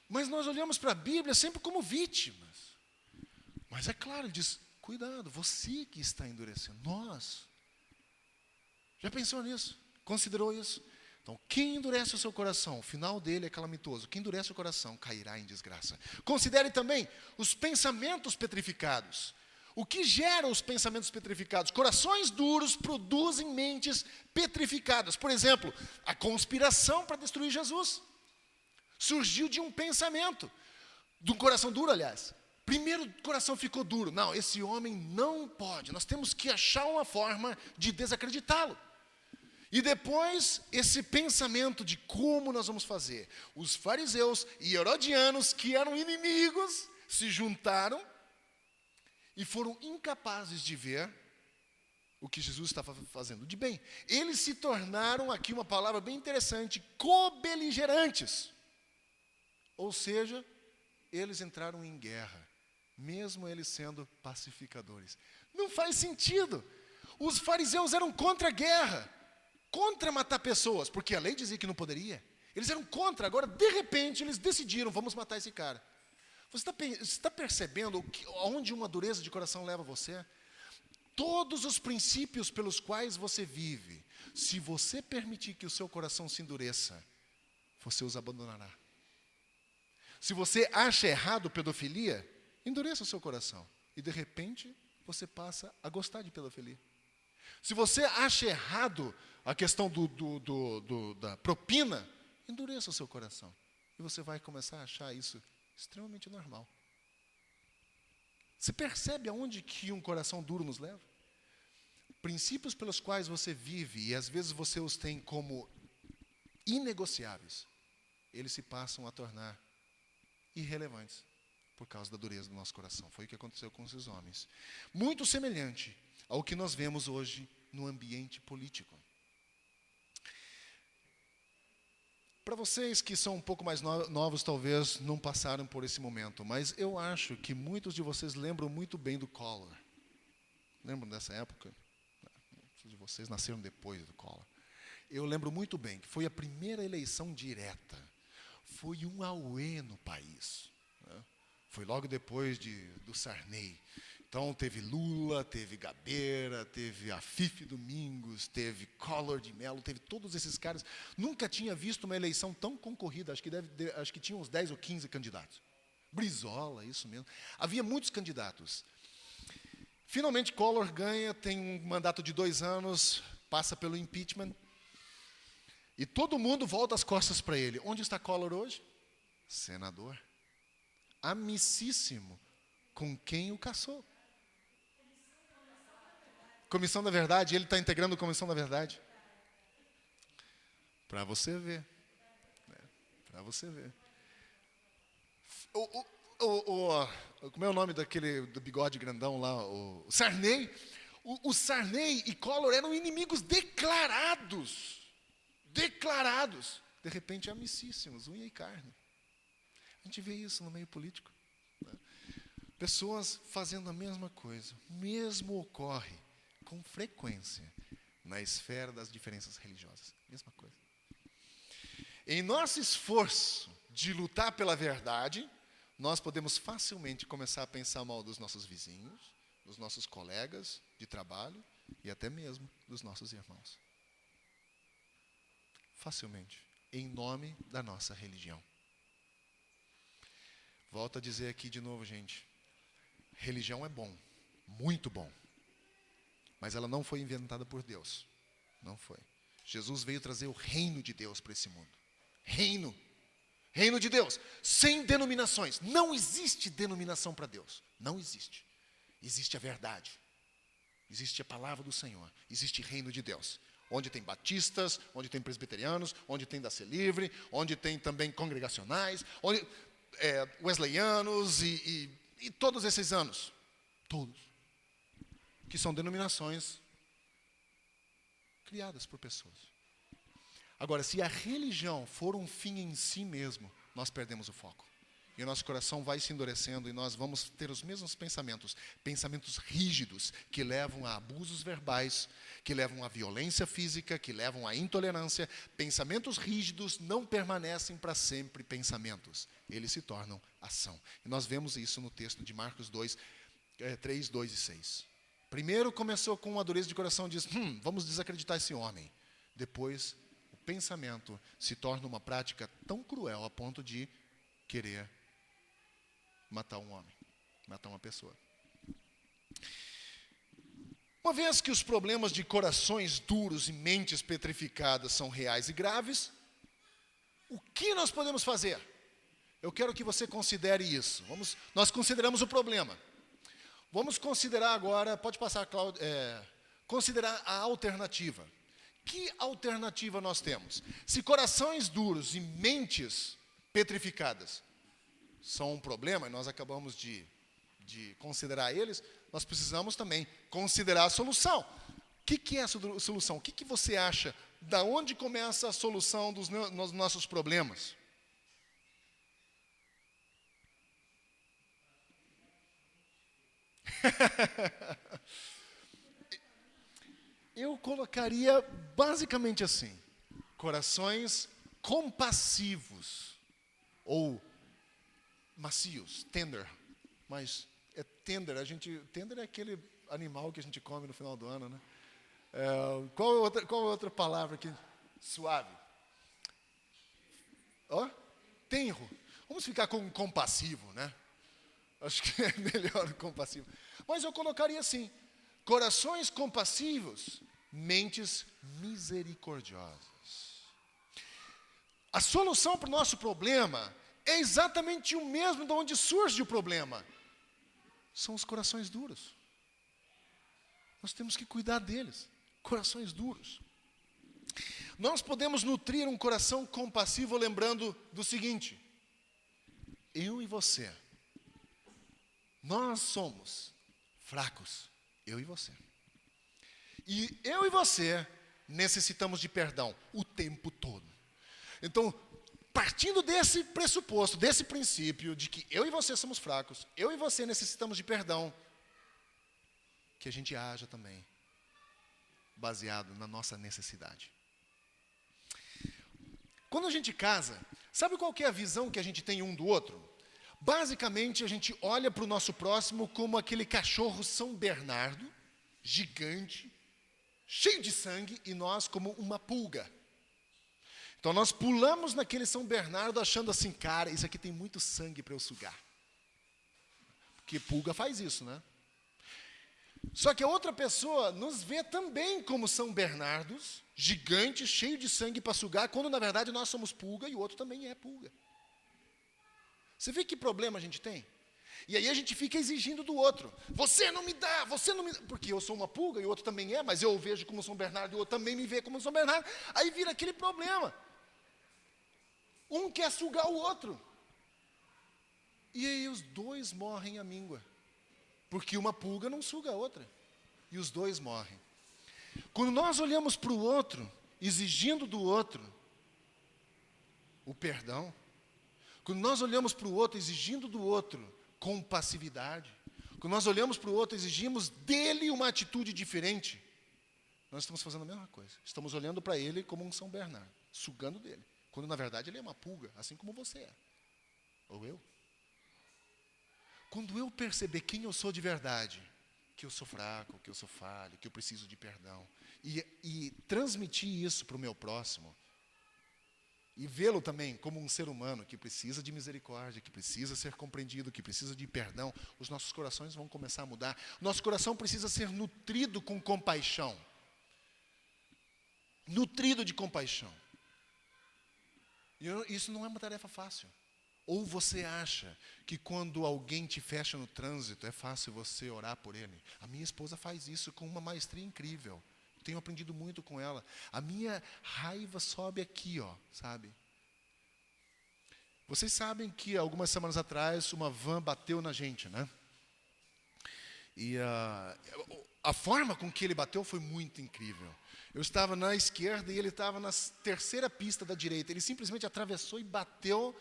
Mas nós olhamos para a Bíblia sempre como vítimas. Mas é claro, ele diz, cuidado, você que está endurecendo, nós. Já pensou nisso? Considerou isso? Então, quem endurece o seu coração, o final dele é calamitoso. Quem endurece o coração cairá em desgraça. Considere também os pensamentos petrificados. O que gera os pensamentos petrificados? Corações duros produzem mentes petrificadas. Por exemplo, a conspiração para destruir Jesus surgiu de um pensamento, de um coração duro, aliás. Primeiro o coração ficou duro. Não, esse homem não pode. Nós temos que achar uma forma de desacreditá-lo. E depois, esse pensamento de como nós vamos fazer. Os fariseus e herodianos, que eram inimigos, se juntaram e foram incapazes de ver o que Jesus estava fazendo de bem. Eles se tornaram, aqui uma palavra bem interessante, cobeligerantes. Ou seja, eles entraram em guerra, mesmo eles sendo pacificadores. Não faz sentido. Os fariseus eram contra a guerra, contra matar pessoas, porque a lei dizia que não poderia. Eles eram contra, agora de repente eles decidiram, vamos matar esse cara. Você está percebendo aonde uma dureza de coração leva você? Todos os princípios pelos quais você vive, se você permitir que o seu coração se endureça, você os abandonará. Se você acha errado pedofilia, endureça o seu coração. E de repente, você passa a gostar de pedofilia. Se você acha errado a questão da propina, endureça o seu coração. E você vai começar a achar isso extremamente normal. Você percebe aonde que um coração duro nos leva? Princípios pelos quais você vive, e às vezes você os tem como inegociáveis, eles se passam a tornar irrelevantes por causa da dureza do nosso coração. Foi o que aconteceu com esses homens. Muito semelhante ao que nós vemos hoje no ambiente político. Para vocês que são um pouco mais novos, talvez não passaram por esse momento, mas eu acho que muitos de vocês lembram muito bem do Collor. Lembram dessa época? Muitos de vocês nasceram depois do Collor. Eu lembro muito bem que foi a primeira eleição direta. Foi um auê no país. Né? Foi logo depois do Sarney. Então teve Lula, teve Gabeira, teve Afife Domingos, teve Collor de Mello, teve todos esses caras. Nunca tinha visto uma eleição tão concorrida, acho que tinha uns 10 ou 15 candidatos. Brizola, isso mesmo. Havia muitos candidatos. Finalmente Collor ganha, tem um mandato de 2 anos, passa pelo impeachment. E todo mundo volta as costas para ele. Onde está Collor hoje? Senador. Amicíssimo com quem o caçou. Comissão da Verdade, ele está integrando a Comissão da Verdade. Para você ver. Para você ver. Como é o nome do bigode grandão lá? O Sarney. O Sarney e Collor eram inimigos declarados declarados, de repente amicíssimos, unha e carne. A gente vê isso no meio político. Pessoas fazendo a mesma coisa. Mesmo ocorre com frequência na esfera das diferenças religiosas. Mesma coisa. Em nosso esforço de lutar pela verdade, nós podemos facilmente começar a pensar mal dos nossos vizinhos, dos nossos colegas de trabalho e até mesmo dos nossos irmãos. Facilmente, em nome da nossa religião. Volto a dizer aqui de novo, gente. Religião é bom, muito bom. Mas ela não foi inventada por Deus. Não foi. Jesus veio trazer o reino de Deus para esse mundo. Reino. Reino de Deus. Sem denominações. Não existe denominação para Deus. Não existe. Existe a verdade. Existe a palavra do Senhor. Existe reino de Deus. Onde tem batistas, onde tem presbiterianos, onde tem da Ser Livre, onde tem também congregacionais, onde wesleyanos e todos esses anos. Todos. Que são denominações criadas por pessoas. Agora, se a religião for um fim em si mesmo, nós perdemos o foco. E o nosso coração vai se endurecendo e nós vamos ter os mesmos pensamentos. Pensamentos rígidos, que levam a abusos verbais, que levam à violência física, que levam à intolerância. Pensamentos rígidos não permanecem para sempre pensamentos. Eles se tornam ação. E nós vemos isso no texto de Marcos 2, 3, 2 e 6. Primeiro começou com uma dureza de coração, diz, vamos desacreditar esse homem. Depois, o pensamento se torna uma prática tão cruel a ponto de querer matar um homem, matar uma pessoa. Uma vez que os problemas de corações duros e mentes petrificadas são reais e graves, o que nós podemos fazer? Eu quero que você considere isso. Nós consideramos o problema. Vamos considerar agora, pode passar, Cláudio, considerar a alternativa. Que alternativa nós temos? Se corações duros e mentes petrificadas são um problema, e nós acabamos de considerar eles, nós precisamos também considerar a solução. O que é a solução? O que você acha? Da onde começa a solução dos nossos problemas? Eu colocaria basicamente assim: corações compassivos ou macios, tender. Mas tender é aquele animal que a gente come no final do ano, né? Qual é outra palavra aqui? Suave. Tenro. Vamos ficar com compassivo, né? Acho que é melhor o compassivo. Mas eu colocaria assim: corações compassivos, mentes misericordiosas. A solução para o nosso problema é exatamente o mesmo de onde surge o problema. São os corações duros. Nós temos que cuidar deles. Corações duros. Nós podemos nutrir um coração compassivo lembrando do seguinte: eu e você, nós somos fracos. Eu e você. E eu e você necessitamos de perdão o tempo todo. Então, partindo desse pressuposto, desse princípio de que eu e você somos fracos, eu e você necessitamos de perdão, que a gente haja também, baseado na nossa necessidade. Quando a gente casa, sabe qual que é a visão que a gente tem um do outro? Basicamente, a gente olha para o nosso próximo como aquele cachorro São Bernardo, gigante, cheio de sangue, e nós como uma pulga. Então, nós pulamos naquele São Bernardo achando assim, cara, isso aqui tem muito sangue para eu sugar. Porque pulga faz isso, né? Só que a outra pessoa nos vê também como São Bernardos, gigantes, cheios de sangue para sugar, quando na verdade nós somos pulga e o outro também é pulga. Você vê que problema a gente tem? E aí a gente fica exigindo do outro. Você não me dá, você não me dá. Porque eu sou uma pulga e o outro também é, mas eu o vejo como São Bernardo e o outro também me vê como São Bernardo. Aí vira aquele problema. Um quer sugar o outro. E aí os dois morrem à míngua. Porque uma pulga não suga a outra. E os dois morrem. Quando nós olhamos para o outro exigindo do outro o perdão, quando nós olhamos para o outro exigindo do outro compassividade, quando nós olhamos para o outro e exigimos dele uma atitude diferente, nós estamos fazendo a mesma coisa. Estamos olhando para ele como um São Bernardo, sugando dele, quando na verdade ele é uma pulga, assim como você é, ou eu. Quando eu perceber quem eu sou de verdade, que eu sou fraco, que eu sou falho, que eu preciso de perdão, e transmitir isso para o meu próximo, e vê-lo também como um ser humano que precisa de misericórdia, que precisa ser compreendido, que precisa de perdão, os nossos corações vão começar a mudar. Nosso coração precisa ser nutrido com compaixão. Nutrido de compaixão. E isso não é uma tarefa fácil. Ou você acha que quando alguém te fecha no trânsito, é fácil você orar por ele? A minha esposa faz isso com uma maestria incrível. Tenho aprendido muito com ela. A minha raiva sobe aqui, sabe? Vocês sabem que algumas semanas atrás uma van bateu na gente, né? E a forma com que ele bateu foi muito incrível. Eu estava na esquerda e ele estava na terceira pista da direita. Ele simplesmente atravessou e bateu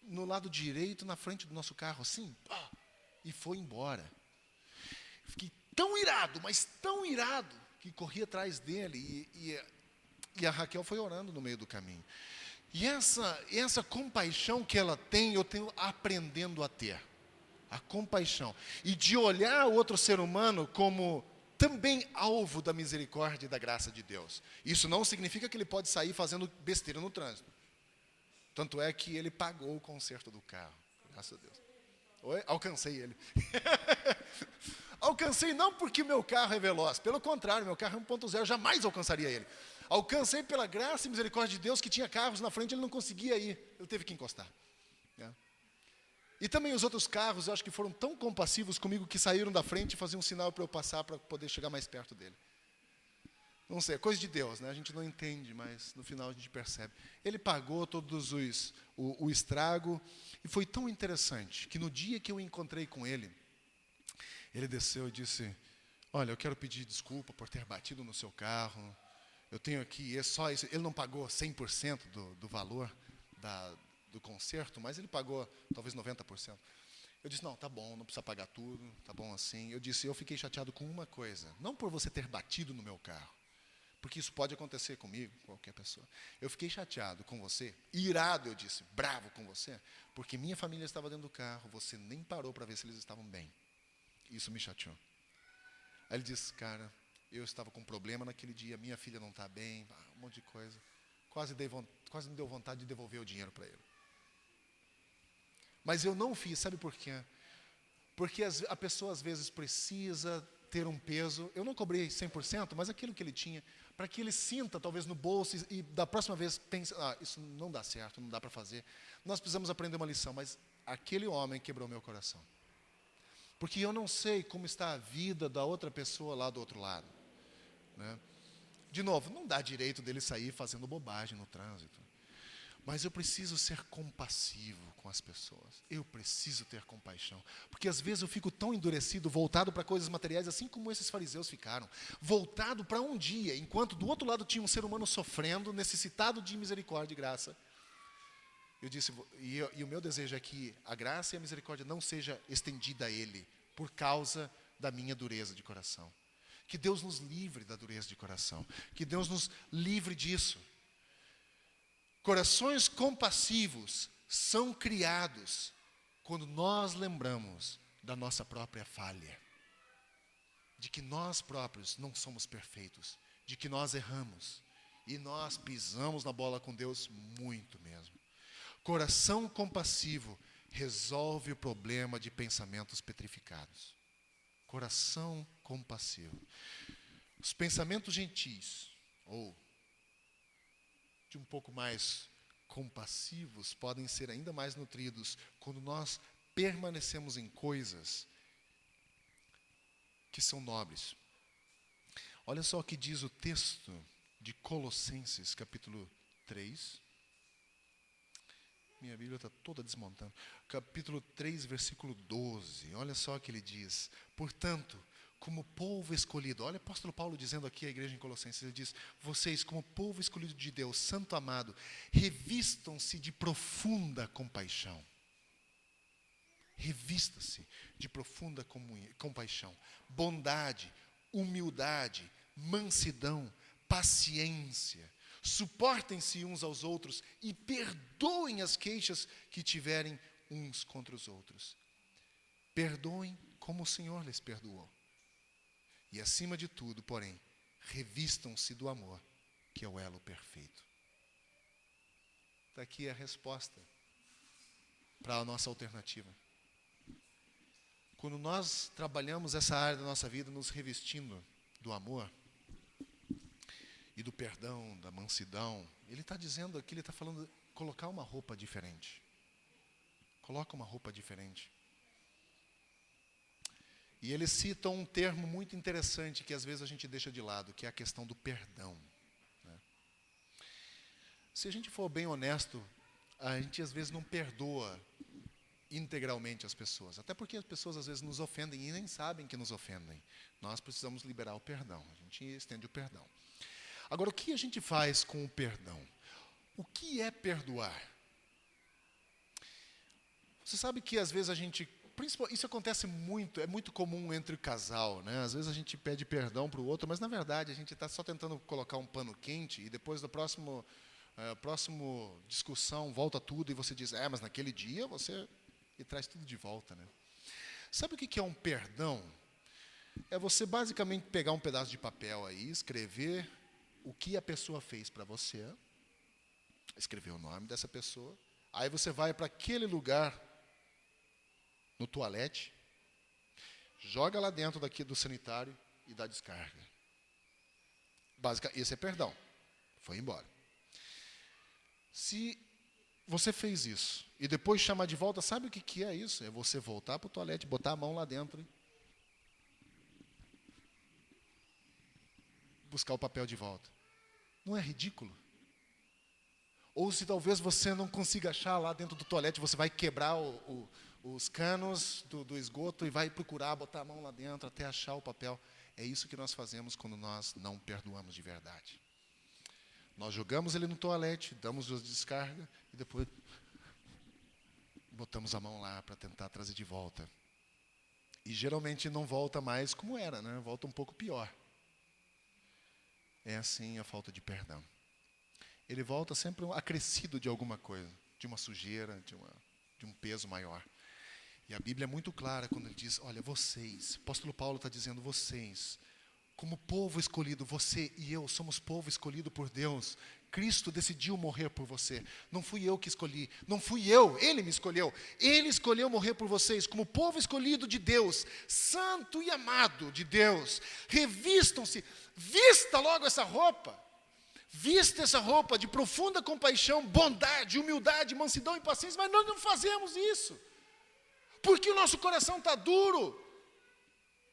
no lado direito, na frente do nosso carro, assim, e foi embora. Fiquei tão irado, mas tão irado, que corri atrás dele, e a Raquel foi orando no meio do caminho. E essa compaixão que ela tem, eu tenho aprendendo a ter. A compaixão. E de olhar o outro ser humano como também alvo da misericórdia e da graça de Deus. Isso não significa que ele pode sair fazendo besteira no trânsito. Tanto é que ele pagou o conserto do carro. Graças a Deus. Oi? Alcancei ele. Alcancei não porque meu carro é veloz. Pelo contrário, meu carro é 1.0. Eu jamais alcançaria ele. Alcancei pela graça e misericórdia de Deus, que tinha carros na frente, ele não conseguia ir. Ele teve que encostar. E também os outros carros, eu acho que foram tão compassivos comigo que saíram da frente e faziam um sinal para eu passar, para poder chegar mais perto dele. Não sei, é coisa de Deus, né? A gente não entende, mas no final a gente percebe. Ele pagou todos o estrago, e foi tão interessante que no dia que eu encontrei com ele, ele desceu e disse: olha, eu quero pedir desculpa por ter batido no seu carro, eu tenho aqui, só isso. Ele não pagou 100% do valor do conserto, mas ele pagou talvez 90%. Eu disse: não, tá bom, não precisa pagar tudo, tá bom assim. Eu disse: eu fiquei chateado com uma coisa, não por você ter batido no meu carro, porque isso pode acontecer comigo, com qualquer pessoa. Eu fiquei chateado com você, irado, eu disse, bravo com você, porque minha família estava dentro do carro, você nem parou para ver se eles estavam bem. Isso me chateou. Aí ele disse: cara, eu estava com um problema naquele dia, minha filha não está bem, um monte de coisa. Quase me deu vontade de devolver o dinheiro para ele. Mas eu não fiz, sabe por quê? Porque a pessoa às vezes precisa ter um peso. Eu não cobrei 100%, mas aquilo que ele tinha, para que ele sinta talvez no bolso e da próxima vez pense: isso não dá certo, não dá para fazer. Nós precisamos aprender uma lição, mas aquele homem quebrou meu coração. Porque eu não sei como está a vida da outra pessoa lá do outro lado, né? De novo, não dá direito dele sair fazendo bobagem no trânsito. Mas eu preciso ser compassivo com as pessoas. Eu preciso ter compaixão. Porque às vezes eu fico tão endurecido, voltado para coisas materiais, assim como esses fariseus ficaram. Voltado para um dia, enquanto do outro lado tinha um ser humano sofrendo, necessitado de misericórdia e graça. Eu disse, e o meu desejo é que a graça e a misericórdia não seja estendida a ele, por causa da minha dureza de coração. Que Deus nos livre da dureza de coração. Que Deus nos livre disso. Corações compassivos são criados quando nós lembramos da nossa própria falha. De que nós próprios não somos perfeitos. De que nós erramos. E nós pisamos na bola com Deus muito mesmo. Coração compassivo resolve o problema de pensamentos petrificados. Coração compassivo. Os pensamentos gentis, ou de um pouco mais compassivos, podem ser ainda mais nutridos quando nós permanecemos em coisas que são nobres. Olha só o que diz o texto de Colossenses, capítulo 3. Minha Bíblia está toda desmontando. Capítulo 3, versículo 12. Olha só o que ele diz. Portanto, como povo escolhido. Olha o apóstolo Paulo dizendo aqui à igreja em Colossenses, ele diz, vocês como povo escolhido de Deus, santo amado, revistam-se de profunda compaixão. Revista-se de profunda compaixão, bondade, humildade, mansidão, paciência. Suportem-se uns aos outros e perdoem as queixas que tiverem uns contra os outros. Perdoem como o Senhor lhes perdoou. E acima de tudo, porém, revistam-se do amor, que é o elo perfeito. Está aqui a resposta para a nossa alternativa. Quando nós trabalhamos essa área da nossa vida, nos revestindo do amor e do perdão, da mansidão, ele está dizendo aqui, ele está falando, colocar uma roupa diferente. Coloca uma roupa diferente. E ele cita um termo muito interessante que às vezes a gente deixa de lado, que é a questão do perdão. Né? Se a gente for bem honesto, a gente às vezes não perdoa integralmente as pessoas. Até porque as pessoas às vezes nos ofendem e nem sabem que nos ofendem. Nós precisamos liberar o perdão. A gente estende o perdão. Agora, o que a gente faz com o perdão? O que é perdoar? Você sabe que às vezes a gente... Isso acontece muito, é muito comum entre o casal, né? Às vezes a gente pede perdão para o outro, mas na verdade a gente está só tentando colocar um pano quente e depois da próxima discussão volta tudo e você diz, mas naquele dia você... E traz tudo de volta, né? Sabe o que é um perdão? É você basicamente pegar um pedaço de papel aí, escrever o que a pessoa fez para você, escrever o nome dessa pessoa, aí você vai para aquele lugar, no toalete, joga lá dentro daqui do sanitário e dá descarga. Esse é perdão. Foi embora. Se você fez isso e depois chamar de volta, sabe o que é isso? É você voltar para o toalete, botar a mão lá dentro e buscar o papel de volta. Não é ridículo? Ou se talvez você não consiga achar lá dentro do toalete, você vai quebrar os canos do esgoto e vai procurar botar a mão lá dentro até achar o papel. É isso que nós fazemos quando nós não perdoamos de verdade. Nós jogamos ele no toalete, damos a descarga e depois botamos a mão lá para tentar trazer de volta. E geralmente não volta mais como era, né? Volta um pouco pior. É assim a falta de perdão. Ele volta sempre acrescido de alguma coisa, de uma sujeira, de um peso maior. E a Bíblia é muito clara quando ele diz, olha, vocês, o apóstolo Paulo está dizendo, vocês, como povo escolhido, você e eu somos povo escolhido por Deus. Cristo decidiu morrer por você. Não fui eu que escolhi, não fui eu, Ele me escolheu. Ele escolheu morrer por vocês, como povo escolhido de Deus, santo e amado de Deus. Revistam-se, vista logo essa roupa. Vista essa roupa de profunda compaixão, bondade, humildade, mansidão e paciência, mas nós não fazemos isso. Porque o nosso coração está duro.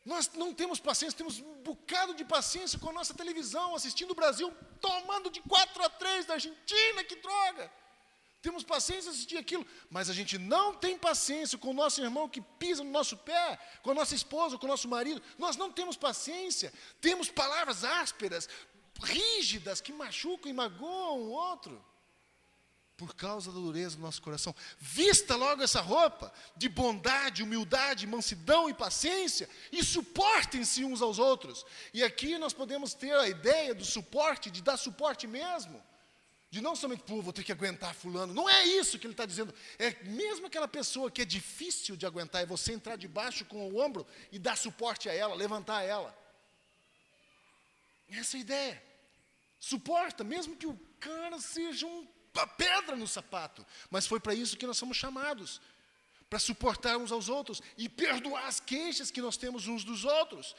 Nós não temos paciência, temos um bocado de paciência com a nossa televisão, assistindo o Brasil tomando de 4-3 da Argentina, que droga. Temos paciência de assistir aquilo, mas a gente não tem paciência com o nosso irmão que pisa no nosso pé, com a nossa esposa, com o nosso marido. Nós não temos paciência, temos palavras ásperas, rígidas, que machucam e magoam o outro. Por causa da dureza do nosso coração. Vista logo essa roupa de bondade, humildade, mansidão e paciência e suportem-se uns aos outros. E aqui nós podemos ter a ideia do suporte, de dar suporte mesmo. De não somente, vou ter que aguentar fulano. Não é isso que ele está dizendo. É mesmo aquela pessoa que é difícil de aguentar, é você entrar debaixo com o ombro e dar suporte a ela, levantar ela. Essa é a ideia. Suporta, mesmo que o cara seja uma pedra no sapato. Mas foi para isso que nós somos chamados. Para suportar uns aos outros e perdoar as queixas que nós temos uns dos outros.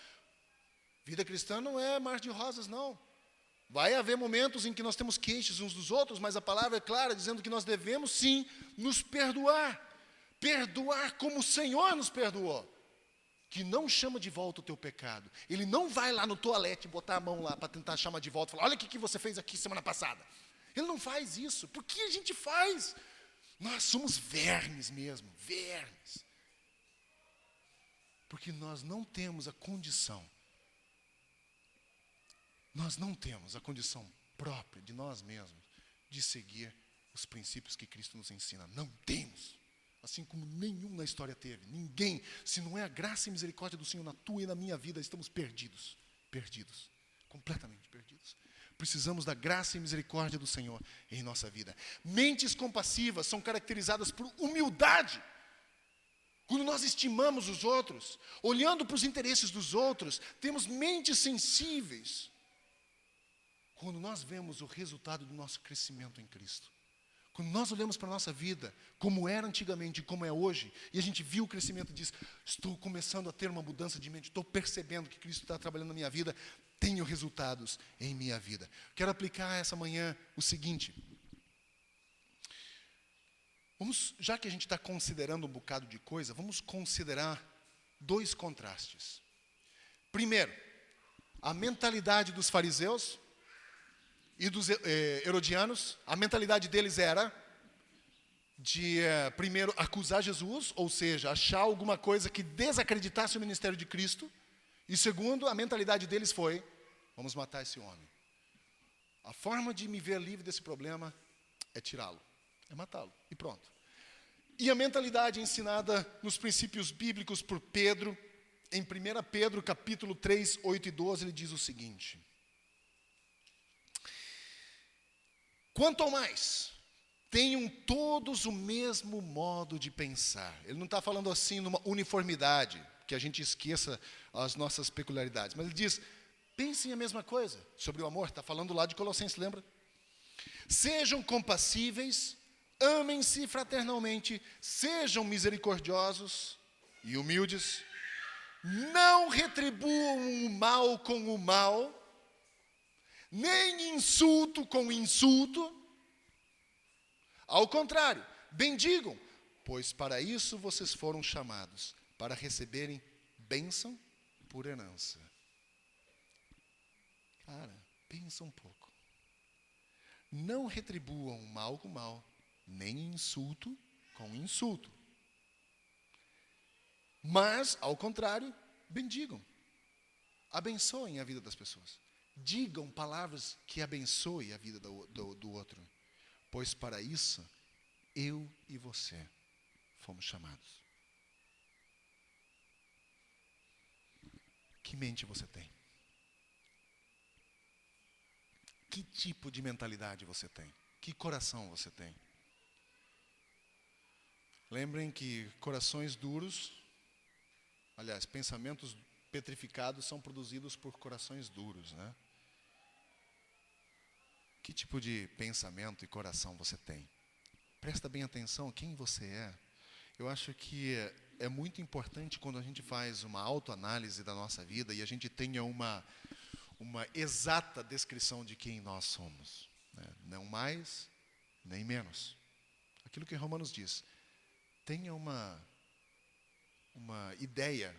Vida cristã não é mar de rosas, não. Vai haver momentos em que nós temos queixas uns dos outros, mas a palavra é clara, dizendo que nós devemos sim nos perdoar. Perdoar como o Senhor nos perdoou. Que não chama de volta o teu pecado. Ele não vai lá no toalete botar a mão lá para tentar chamar de volta e falar, olha o que você fez aqui semana passada. Ele não faz isso. Por que a gente faz? Nós somos vermes mesmo, vermes. Porque nós não temos a condição, nós não temos a condição própria de nós mesmos de seguir os princípios que Cristo nos ensina. Não temos. Assim como nenhum na história teve. Ninguém. Se não é a graça e misericórdia do Senhor na tua e na minha vida, estamos perdidos. Perdidos. Completamente perdidos. Precisamos da graça e misericórdia do Senhor em nossa vida. Mentes compassivas são caracterizadas por humildade. Quando nós estimamos os outros, olhando para os interesses dos outros, temos mentes sensíveis. Quando nós vemos o resultado do nosso crescimento em Cristo. Quando nós olhamos para a nossa vida, como era antigamente e como é hoje, e a gente viu o crescimento e diz, estou começando a ter uma mudança de mente, estou percebendo que Cristo está trabalhando na minha vida, tenho resultados em minha vida. Quero aplicar essa manhã o seguinte. Já que a gente está considerando um bocado de coisa, vamos considerar 2 contrastes. Primeiro, a mentalidade dos fariseus e dos herodianos. A mentalidade deles era de, primeiro, acusar Jesus, ou seja, achar alguma coisa que desacreditasse o ministério de Cristo. E segundo, a mentalidade deles foi, vamos matar esse homem. A forma de me ver livre desse problema é tirá-lo, é matá-lo, e pronto. E a mentalidade ensinada nos princípios bíblicos por Pedro, em 1 Pedro, capítulo 3, 8 e 12, ele diz o seguinte: quanto ao mais, tenham todos o mesmo modo de pensar. Ele não está falando assim numa uniformidade, que a gente esqueça as nossas peculiaridades. Mas ele diz, pensem a mesma coisa sobre o amor. Está falando lá de Colossenses, lembra? Sejam compassíveis, amem-se fraternalmente, sejam misericordiosos e humildes. Não retribuam o mal com o mal, nem insulto com insulto. Ao contrário, bendigam, pois para isso vocês foram chamados, para receberem bênção por herança. Cara, pensa um pouco. Não retribuam mal com mal, nem insulto com insulto. Mas, ao contrário, bendigam. Abençoem a vida das pessoas. Digam palavras que abençoem a vida do outro. Pois para isso, eu e você fomos chamados. Que mente você tem? Que tipo de mentalidade você tem? Que coração você tem? Lembrem que corações duros, aliás, pensamentos petrificados são produzidos por corações duros, né? Que tipo de pensamento e coração você tem? Presta bem atenção quem você é. Eu acho que é muito importante quando a gente faz uma autoanálise da nossa vida e a gente tenha uma exata descrição de quem nós somos, né? Não mais, nem menos. Aquilo que Romanos diz. Tenha uma ideia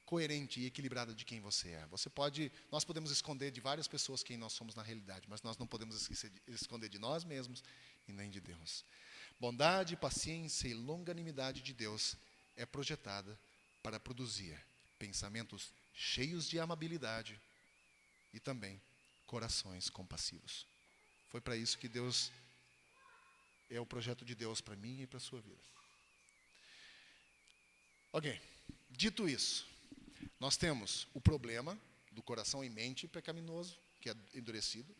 coerente e equilibrada de quem você é. Nós podemos esconder de várias pessoas quem nós somos na realidade, mas nós não podemos esconder de nós mesmos e nem de Deus. Bondade, paciência e longanimidade de Deus é projetada para produzir pensamentos cheios de amabilidade e também corações compassivos. Foi para isso que Deus é o projeto de Deus para mim e para a sua vida. Ok, dito isso, nós temos o problema do coração e mente pecaminoso, que é endurecido.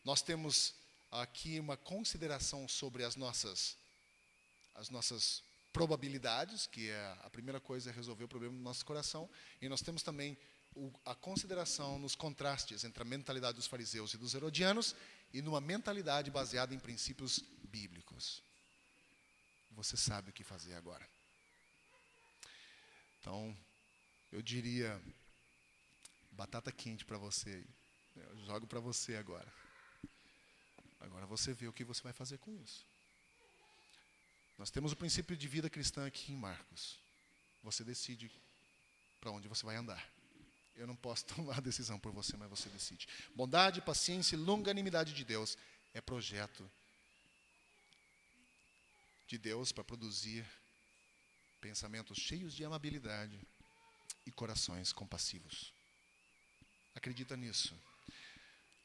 Nós temos aqui uma consideração sobre as nossas probabilidades, que é a primeira coisa é resolver o problema do nosso coração. E nós temos também a consideração nos contrastes entre a mentalidade dos fariseus e dos herodianos e numa mentalidade baseada em princípios bíblicos. Você sabe o que fazer agora. Então, eu diria, batata quente para você. Eu jogo para você agora. Agora você vê o que você vai fazer com isso. Nós temos o princípio de vida cristã aqui em Marcos. Você decide para onde você vai andar. Eu não posso tomar a decisão por você, mas você decide. Bondade, paciência e longanimidade de Deus é projeto de Deus para produzir pensamentos cheios de amabilidade e corações compassivos. Acredita nisso.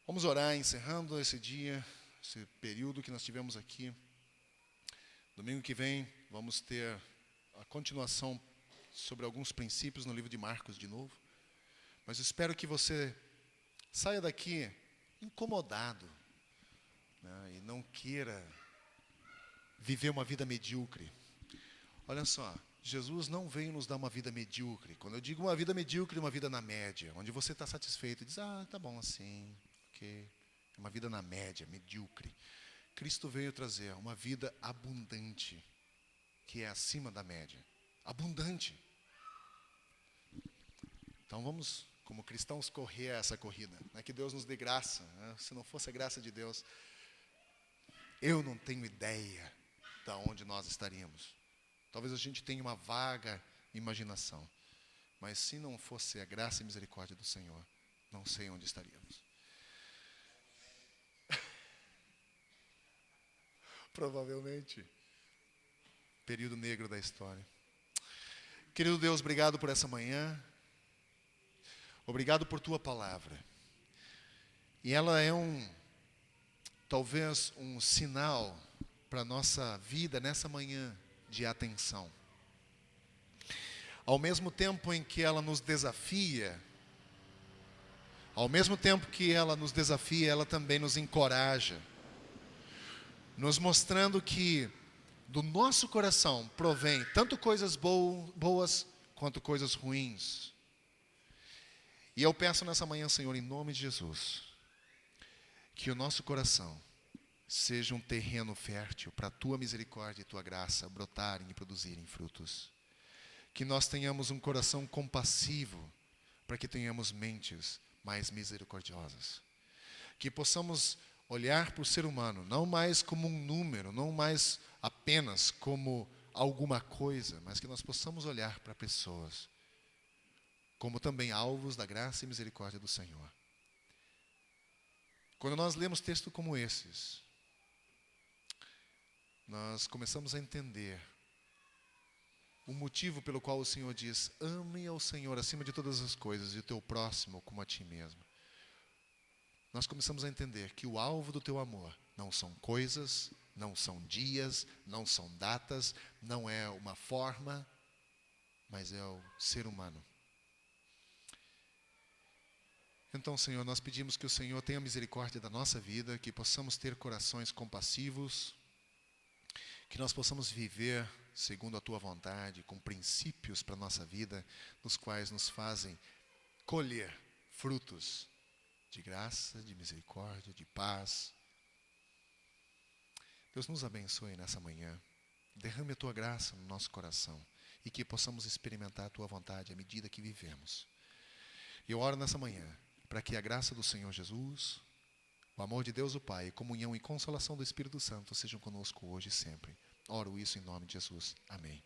Vamos orar, encerrando esse dia, esse período que nós tivemos aqui. Domingo que vem, vamos ter a continuação sobre alguns princípios no livro de Marcos de novo. Mas espero que você saia daqui incomodado, né, e não queira viver uma vida medíocre. Olha só, Jesus não veio nos dar uma vida medíocre. Quando eu digo uma vida medíocre, uma vida na média, onde você está satisfeito e diz, tá bom assim, ok. Uma vida na média, medíocre. Cristo veio trazer uma vida abundante, que é acima da média. Abundante. Então vamos, como cristãos, correr essa corrida. Não é que Deus nos dê graça, né? Se não fosse a graça de Deus, eu não tenho ideia de onde nós estaríamos. Talvez a gente tenha uma vaga imaginação. Mas se não fosse a graça e misericórdia do Senhor, não sei onde estaríamos. Provavelmente. Período negro da história. Querido Deus, obrigado por essa manhã. Obrigado por tua palavra. E ela é talvez um sinal para a nossa vida nessa manhã de atenção. Ao mesmo tempo em que ela nos desafia, ela também nos encoraja, nos mostrando que do nosso coração provém tanto coisas boas quanto coisas ruins. E eu peço nessa manhã, Senhor, em nome de Jesus, que o nosso coração seja um terreno fértil para a tua misericórdia e tua graça brotarem e produzirem frutos. Que nós tenhamos um coração compassivo para que tenhamos mentes mais misericordiosas. Que possamos olhar para o ser humano, não mais como um número, não mais apenas como alguma coisa, mas que nós possamos olhar para pessoas como também alvos da graça e misericórdia do Senhor. Quando nós lemos textos como esses, nós começamos a entender o motivo pelo qual o Senhor diz: ame ao Senhor acima de todas as coisas e o teu próximo como a ti mesmo. Nós começamos a entender que o alvo do teu amor não são coisas, não são dias, não são datas, não é uma forma, mas é o ser humano. Então, Senhor, nós pedimos que o Senhor tenha misericórdia da nossa vida, que possamos ter corações compassivos, que nós possamos viver segundo a tua vontade, com princípios para a nossa vida, nos quais nos fazem colher frutos de graça, de misericórdia, de paz. Deus nos abençoe nessa manhã. Derrame a tua graça no nosso coração e que possamos experimentar a tua vontade à medida que vivemos. E eu oro nessa manhã para que a graça do Senhor Jesus, o amor de Deus o Pai, comunhão e consolação do Espírito Santo sejam conosco hoje e sempre. Oro isso em nome de Jesus. Amém.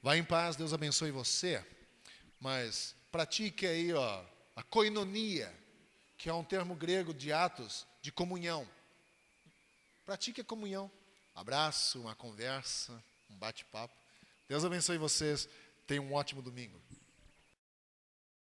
Vá em paz, Deus abençoe você, mas pratique aí a koinonia, que é um termo grego de Atos, de comunhão. Pratique a comunhão. Abraço, uma conversa, um bate-papo. Deus abençoe vocês. Tenham um ótimo domingo.